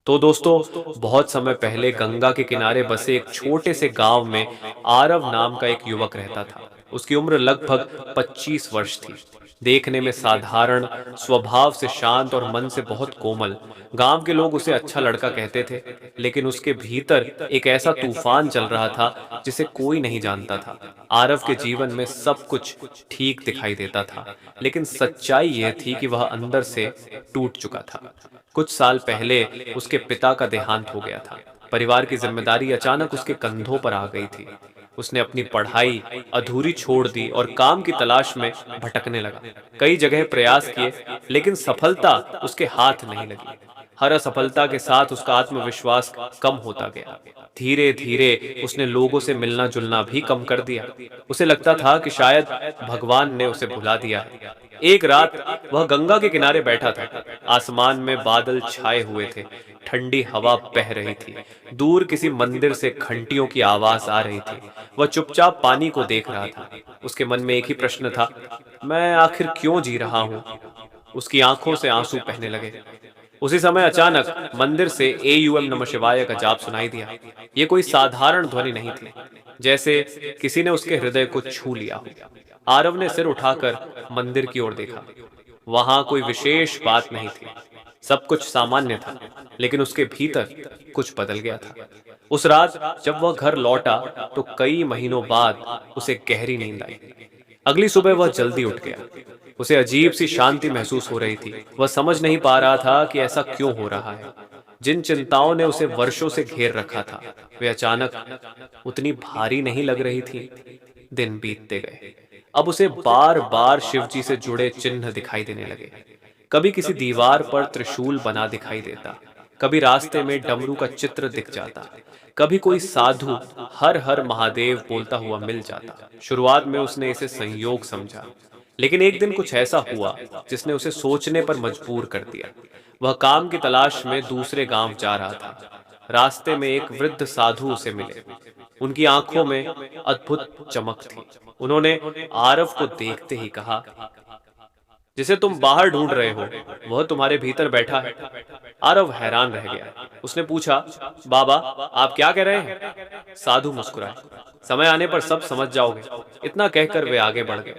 तो दोस्तों, बहुत समय पहले गंगा के किनारे बसे एक छोटे से गांव में आरव नाम का एक युवक रहता था। उसकी उम्र लगभग 25 वर्ष थी। देखने में साधारण, स्वभाव से शांत और मन से बहुत कोमल। गांव के लोग उसे अच्छा लड़का कहते थे, लेकिन उसके भीतर एक ऐसा तूफान चल रहा था जिसे कोई नहीं जानता था। आरव के जीवन में सब कुछ ठीक दिखाई देता था, लेकिन सच्चाई यह थी कि वह अंदर से टूट चुका था। कुछ साल पहले उसके पिता का देहांत हो गया था। परिवार की जिम्मेदारी अचानक उसके कंधों पर आ गई थी। उसने अपनी पढ़ाई अधूरी छोड़ दी और काम की तलाश में भटकने लगा। कई जगह प्रयास किए, लेकिन सफलता उसके हाथ नहीं लगी। हर असफलता के साथ उसका आत्मविश्वास कम होता गया। धीरे धीरे उसने लोगों से मिलना जुलना भी कम कर दिया। उसे लगता था कि शायद भगवान ने उसे भुला दिया है। एक रात वह गंगा के किनारे बैठा था। आसमान में बादल छाए हुए थे। ठंडी हवा बह रही थी। दूर किसी मंदिर से घंटियों की आवाज आ रही थी। वह चुपचाप पानी को देख रहा था। उसके मन में एक ही प्रश्न था, मैं आखिर क्यों जी रहा हूं? उसकी आंखों से आंसू बहने लगे। उसी समय अचानक मंदिर से AUM नमः शिवाय का जाप सुनाई दिया। ये कोई साधारण ध्वनि नहीं थी, जैसे किसी ने उसके हृदय को छू लिया हो। आरव ने सिर उठाकर मंदिर की ओर देखा। वहां कोई विशेष बात नहीं थी। सब कुछ सामान्य था, लेकिन उसके भीतर कुछ बदल गया था। उस रात जब वह घर लौटा, तो कई महीनों बाद उसे गहरी नींद आई। अगली सुबह वह जल्दी उठ गया। उसे अजीब सी शांति महसूस हो रही थी। वह समझ नहीं पा रहा था कि ऐसा क्यों हो रहा है। जिन चिंताओं ने उसे वर्षों से घेर रखा था, वे अचानक उतनी भारी नहीं लग रही थी। दिन बीतते गए। अब उसे बार बार शिवजी से जुड़े चिन्ह दिखाई देने लगे। कभी किसी दीवार पर त्रिशूल बना दिखाई देता, कभी रास्ते में डमरू का चित्र दिख जाता, कभी कोई साधु हर हर महादेव बोलता हुआ मिल जाता। शुरुआत में उसने इसे संयोग समझा, लेकिन एक दिन कुछ ऐसा हुआ जिसने उसे सोचने पर मजबूर कर दिया। वह काम की तलाश में दूसरे गांव जा रहा था। रास्ते में एक वृद्ध साधु उसे मिले। उनकी आंखों में अद्भुत चमक थी। उन्होंने आरव को देखते ही कहा, जिसे तुम बाहर ढूंढ रहे हो, वह तुम्हारे भीतर बैठा है। आरव हैरान रह गया। उसने पूछा, बाबा, आप क्या कह रहे हैं? साधु मुस्कुराए, समय आने पर सब समझ जाओगे। इतना कहकर वे आगे बढ़ गए।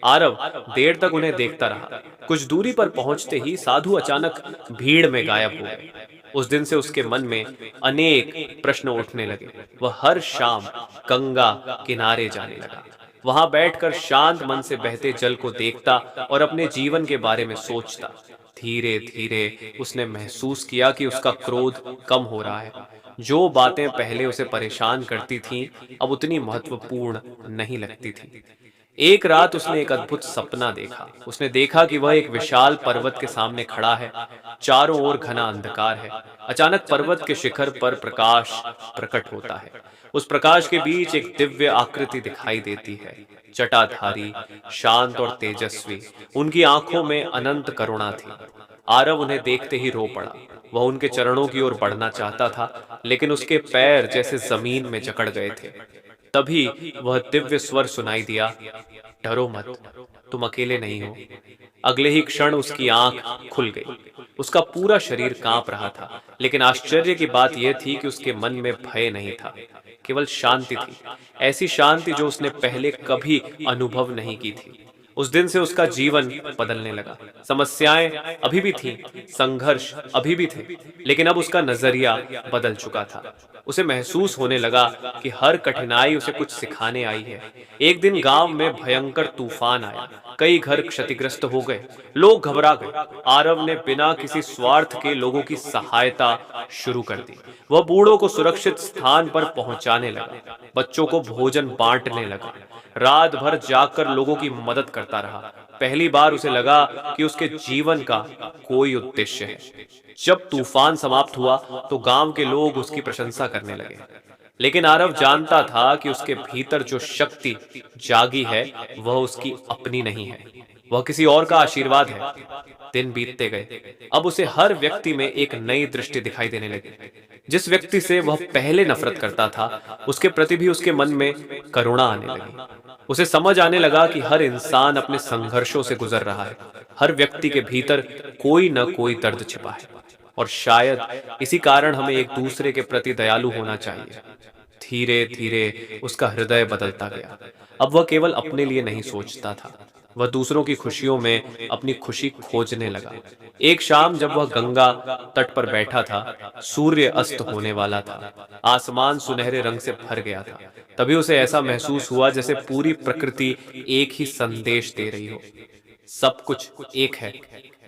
आरव देर तक उन्हें देखता रहा। कुछ दूरी पर पहुंचते ही साधु अचानक भीड़ में गायब हो गए। उस दिन से उसके मन में अनेक प्रश्न उठने लगे। वह हर शाम गंगा किनारे जाने लगा। वहां बैठकर शांत मन से बहते जल को देखता और अपने जीवन के बारे में सोचता। धीरे धीरे उसने महसूस किया कि उसका क्रोध कम हो रहा है। जो बातें पहले उसे परेशान करती थीं, अब उतनी महत्वपूर्ण नहीं लगती थी। एक रात उसने एक अद्भुत सपना देखा। उसने देखा कि वह एक विशाल पर्वत के सामने खड़ा है। चारों ओर घना अंधकार है। अचानक पर्वत के शिखर पर प्रकाश प्रकट होता है। उस प्रकाश के बीच एक दिव्य आकृति दिखाई देती है। जटाधारी, शांत और तेजस्वी। उनकी आंखों में अनंत करुणा थी। आरव उन्हें देखते ही रो पड़ा। वह उनके चरणों की ओर बढ़ना चाहता था, लेकिन उसके पैर जैसे जमीन में जकड़ गए थे। तभी वह दिव्य स्वर सुनाई दिया, डरो मत, तुम अकेले नहीं हो। अगले ही क्षण उसकी आंख खुल गई। उसका पूरा शरीर कांप रहा था, लेकिन आश्चर्य की बात यह थी कि उसके मन में भय नहीं था, केवल शांति थी। ऐसी शांति जो उसने पहले कभी अनुभव नहीं की थी। उस दिन से उसका जीवन बदलने लगा। समस्याएं अभी भी थीं, संघर्ष अभी भी थे, लेकिन अब उसका नजरिया बदल चुका था। उसे महसूस होने लगा कि हर कठिनाई उसे कुछ सिखाने आई है। एक दिन गांव में भयंकर तूफान आया। कई घर क्षतिग्रस्त हो गए। लोग घबरा गए। आरव ने बिना किसी स्वार्थ के लोगों की सहायता शुरू कर दी। वह बूढ़ों को सुरक्षित स्थान पर पहुंचाने लगा, बच्चों को भोजन बांटने लगा, रात भर जागकर लोगों की मदद करता रहा। पहली बार उसे लगा कि उसके जीवन का कोई उद्देश्य है। जब तूफान समाप्त हुआ, तो गांव के लोग उसकी प्रशंसा करने लगे। लेकिन आरव जानता था कि उसके भीतर जो शक्ति जागी है, वह उसकी अपनी नहीं है, वह किसी और का आशीर्वाद है। दिन बीतते गए। अब उसे हर व्यक्ति में एक नई दृष्टि दिखाई देने लगी। जिस व्यक्ति से वह पहले नफरत करता था, उसके प्रति भी उसके मन में करुणा आने लगी। उसे समझ आने लगा कि हर इंसान अपने संघर्षों से गुजर रहा है। हर व्यक्ति के भीतर कोई न कोई दर्द छिपा है। और शायद इसी कारण हमें एक दूसरे के प्रति दयालु होना चाहिए। धीरे धीरे उसका हृदय बदलता गया। अब वह केवल अपने लिए नहीं सोचता था, वह दूसरों की खुशियों में अपनी खुशी खोजने लगा। एक शाम जब वह गंगा तट पर बैठा था, सूर्य अस्त होने वाला था, आसमान सुनहरे रंग से भर गया था। तभी उसे ऐसा महसूस हुआ जैसे पूरी प्रकृति एक ही संदेश दे रही हो। सब कुछ एक है।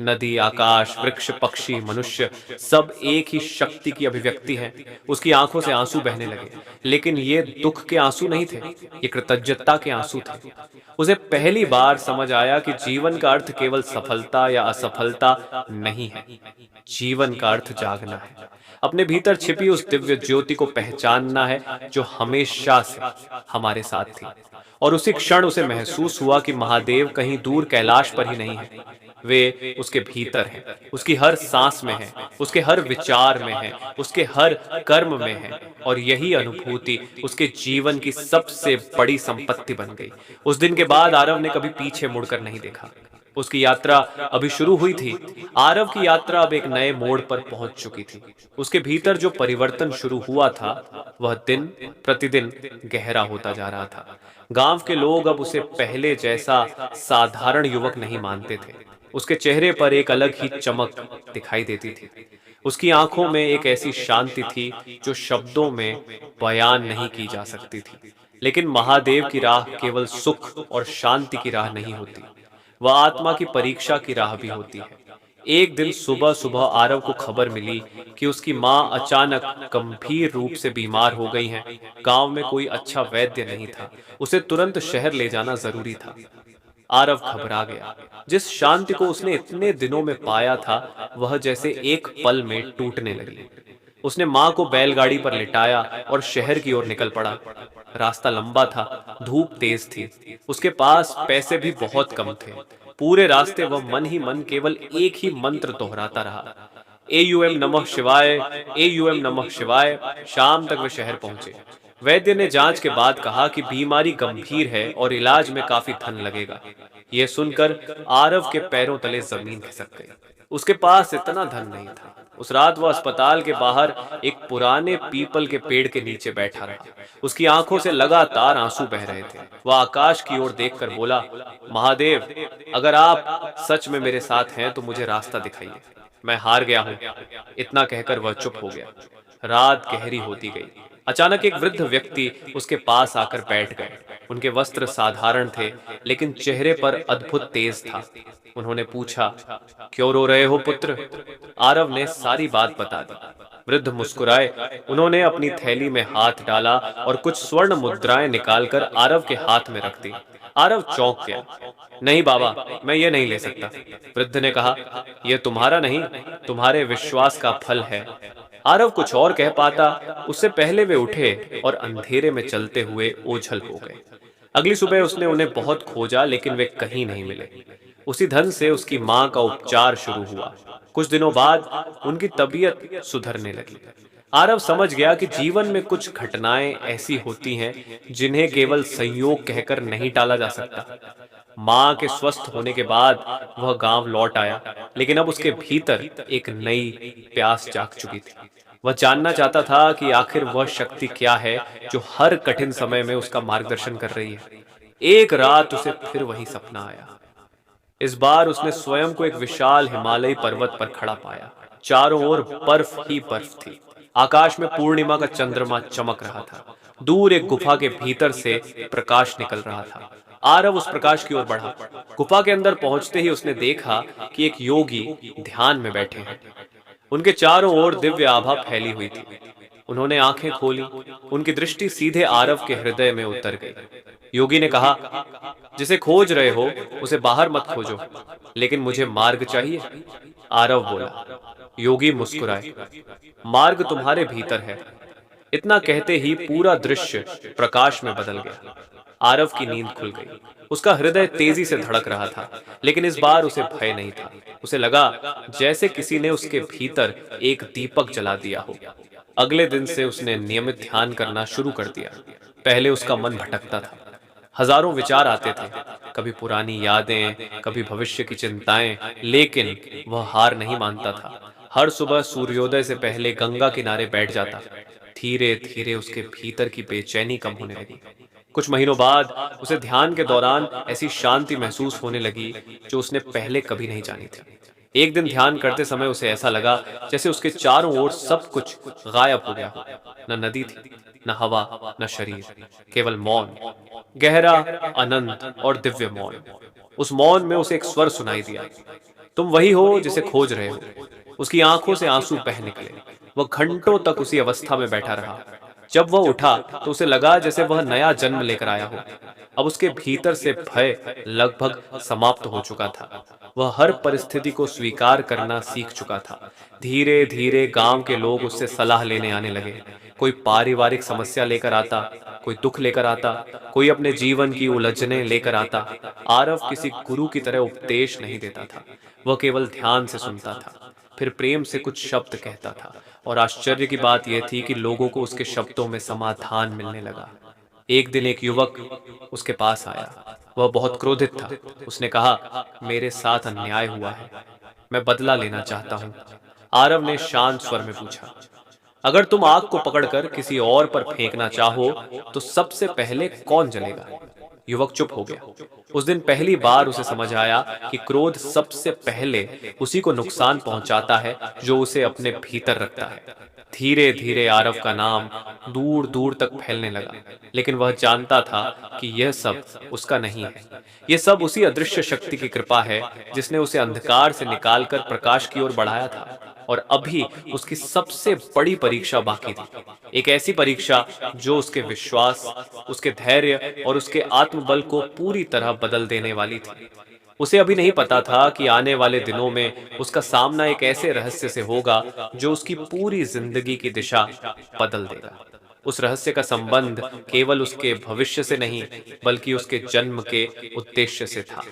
नदी, आकाश, वृक्ष, पक्षी, मनुष्य, सब एक ही शक्ति की अभिव्यक्ति है। उसकी आंखों से आंसू बहने लगे, लेकिन ये दुख के आंसू नहीं थे, ये कृतज्ञता के आंसू थे। उसे पहली बार समझ आया कि जीवन का अर्थ केवल सफलता या असफलता नहीं है। जीवन का अर्थ जागना है, अपने भीतर छिपी उस दिव्य ज्योति को पहचानना है जो हमेशा से हमारे साथ थी। और उसी क्षण उसे महसूस हुआ कि महादेव कहीं दूर कैलाश पर ही नहीं है, वे उसके भीतर हैं, उसकी हर सांस में है, उसके हर विचार में है, उसके हर कर्म में है। और यही अनुभूति उसके जीवन की सबसे बड़ी संपत्ति बन गई। उस दिन के बाद आरव ने कभी पीछे मुड़कर नहीं देखा। उसकी यात्रा अभी शुरू हुई थी। आरव की यात्रा अब एक नए मोड़ पर पहुंच चुकी थी। उसके भीतर जो परिवर्तन शुरू हुआ था, वह दिन प्रतिदिन गहरा होता जा रहा था। गांव के लोग अब उसे पहले जैसा साधारण युवक नहीं मानते थे। उसके चेहरे पर एक अलग ही चमक दिखाई देती थी। उसकी आंखों में एक ऐसी शांति थी जो शब्दों में बयान नहीं की जा सकती थी। लेकिन महादेव की राह केवल सुख और शांति की राह नहीं होती, वह आत्मा की परीक्षा की राह भी होती है। एक दिन सुबह सुबह आरव को खबर मिली कि उसकी माँ अचानक गंभीर रूप से बीमार हो गई हैं। गांव में कोई अच्छा वैद्य नहीं था, उसे तुरंत शहर ले जाना जरूरी था। आरव घबरा गया। जिस शांति को उसने इतने दिनों में पाया था, वह जैसे एक पल में टूटने लगी। उसने माँ को बैलगाड़ी पर लिटाया और शहर की ओर निकल पड़ा। रास्ता लंबा था, धूप तेज थी, उसके पास पैसे भी बहुत कम थे। पूरे रास्ते वह मन ही मन केवल एक ही मंत्र दोहराता रहा, एयूएम नमः शिवाय, एयूएम नमः शिवाय। शाम तक वे शहर पहुंचे। वैद्य ने जांच के बाद कहा कि बीमारी गंभीर है और इलाज में काफी धन लगेगा। यह सुनकर आरव के पैरों तले जमीन खिसक गई। उसके पास इतना धन नहीं था। उस रात वह अस्पताल के बाहर एक पुराने पीपल के पेड़ के नीचे बैठा रहा। उसकी आंखों से लगातार आंसू बह रहे थे। वह आकाश की ओर देखकर बोला, महादेव, अगर आप सच में मेरे साथ हैं तो मुझे रास्ता दिखाइए, मैं हार गया हूं। इतना कहकर वह चुप हो गया। रात गहरी होती गई। अचानक एक वृद्ध व्यक्ति उसके पास आकर बैठ गए। उनके वस्त्र साधारण थे, लेकिन चेहरे पर अद्भुत तेज था। उन्होंने पूछा, क्यों रो रहे हो पुत्र? आरव ने सारी बात बता दी। वृद्ध मुस्कुराए। उन्होंने अपनी थैली में हाथ डाला और कुछ स्वर्ण मुद्राएं निकालकर आरव के हाथ में रख दी। आरव चौंक गया। नहीं बाबा, मैं ये नहीं ले सकता। वृद्ध ने कहा, यह तुम्हारा नहीं, तुम्हारे विश्वास का फल है। आरव कुछ और कह पाता, उससे पहले वे उठे और अंधेरे में चलते हुए ओझल हो गए। अगली सुबह उसने उन्हें बहुत खोजा, लेकिन वे कहीं नहीं मिले। उसी धन से उसकी मां का उपचार शुरू हुआ। कुछ दिनों बाद उनकी तबीयत सुधरने लगी। आरव समझ गया कि जीवन में कुछ घटनाएं ऐसी होती हैं जिन्हें केवल संयोग कहकर नहीं टाला जा सकता। मां के स्वस्थ होने के बाद वह गांव लौट आया, लेकिन अब उसके भीतर एक नई प्यास जाग चुकी थी। वह जानना चाहता था कि आखिर वह शक्ति क्या है जो हर कठिन समय में उसका मार्गदर्शन कर रही है। एक रात उसे फिर वही सपना आया। इस बार उसने स्वयं को एक विशाल हिमालयी पर्वत पर खड़ा पाया। चारों ओर बर्फ ही बर्फ थी। आकाश में पूर्णिमा का चंद्रमा चमक रहा था। दूर एक गुफा के भीतर से प्रकाश निकल रहा था। आरव उस प्रकाश की ओर बढ़ा। गुफा के अंदर पहुंचते ही उसने देखा कि एक योगी ध्यान में बैठे हैं। उनके चारों ओर दिव्य आभा फैली हुई थी। उन्होंने आंखें खोली। उनकी दृष्टि सीधे आरव के हृदय में उतर गई। योगी ने कहा, जिसे खोज रहे हो उसे बाहर मत खोजो, लेकिन मुझे मार्ग चाहिए। आरव बोला। योगी मुस्कुराए, मार्ग तुम्हारे भीतर है। इतना कहते ही पूरा दृश्य प्रकाश में बदल गया। आरव की नींद खुल गई। उसका हृदय तेजी से धड़क रहा था, लेकिन इस बार उसे भय नहीं था। उसे लगा जैसे किसी ने उसके भीतर एक दीपक जला दिया हो। अगले दिन से उसने नियमित ध्यान करना शुरू कर दिया। पहले उसका मन भटकता था। हजारों विचार आते थे, कभी पुरानी यादें, कभी भविष्य की चिंताएं, लेकिन वह हार नहीं मानता था। हर सुबह सूर्योदय से पहले गंगा किनारे बैठ जाता। धीरे धीरे उसके भीतर की बेचैनी कम होने लगी। कुछ महीनों बाद उसे ध्यान के दौरान ऐसी शांति महसूस होने लगी जो उसने पहले कभी नहीं जानी थी। एक दिन ध्यान करते समय उसे ऐसा लगा जैसे उसके चारों ओर सब कुछ गायब हो गया हो। न नदी थी, न हवा, न शरीर, केवल मौन, गहरा, अनंत और दिव्य मौन। उस मौन में उसे एक स्वर सुनाई दिया, तुम वही हो जिसे खोज रहे हो। उसकी आंखों से आंसू बह निकले। वह घंटों तक उसी अवस्था में बैठा रहा। जब वह उठा तो उसे लगा जैसे वह नया जन्म लेकर आया हो। अब उसके भीतर से भय लगभग समाप्त हो चुका था। वह हर परिस्थिति को स्वीकार करना सीख चुका था। धीरे धीरे गांव के लोग उससे सलाह लेने आने लगे। कोई पारिवारिक समस्या लेकर आता, कोई दुख लेकर आता, कोई अपने जीवन की उलझने लेकर आता। आरव किसी गुरु की तरह उपदेश नहीं देता था। वह केवल ध्यान से सुनता था, फिर प्रेम से कुछ शब्द कहता था, और आश्चर्य की बात यह थी कि लोगों को उसके शब्दों में समाधान मिलने लगा। एक दिन एक युवक उसके पास आया। वह बहुत क्रोधित था। उसने कहा, मेरे साथ अन्याय हुआ है, मैं बदला लेना चाहता हूं। आरव ने शांत स्वर में पूछा, अगर तुम आग को पकड़कर किसी और पर फेंकना चाहो तो सबसे पहले कौन जलेगा? युवक चुप हो गया। उस दिन पहली बार उसे समझ आया कि क्रोध सबसे पहले उसी को नुकसान पहुंचाता है जो उसे अपने भीतर रखता है। धीरे धीरे आरव का नाम दूर दूर तक फैलने लगा, लेकिन वह जानता था कि यह सब उसका नहीं है। यह सब उसी अदृश्य शक्ति की कृपा है जिसने उसे अंधकार से निकालकर प्रकाश की ओर बढ़ाया था। और अभी उसकी सबसे बड़ी परीक्षा बाकी थी, एक ऐसी परीक्षा जो उसके विश्वास, उसके धैर्य और उसके आत्मबल को पूरी तरह बदल देने वाली थी। उसे अभी नहीं पता था कि आने वाले दिनों में उसका सामना एक ऐसे रहस्य से होगा जो उसकी पूरी जिंदगी की दिशा बदल देगा। उस रहस्य का संबंध केवल उसके भविष्य से नहीं, बल्कि उसके जन्म के उद्देश्य से था।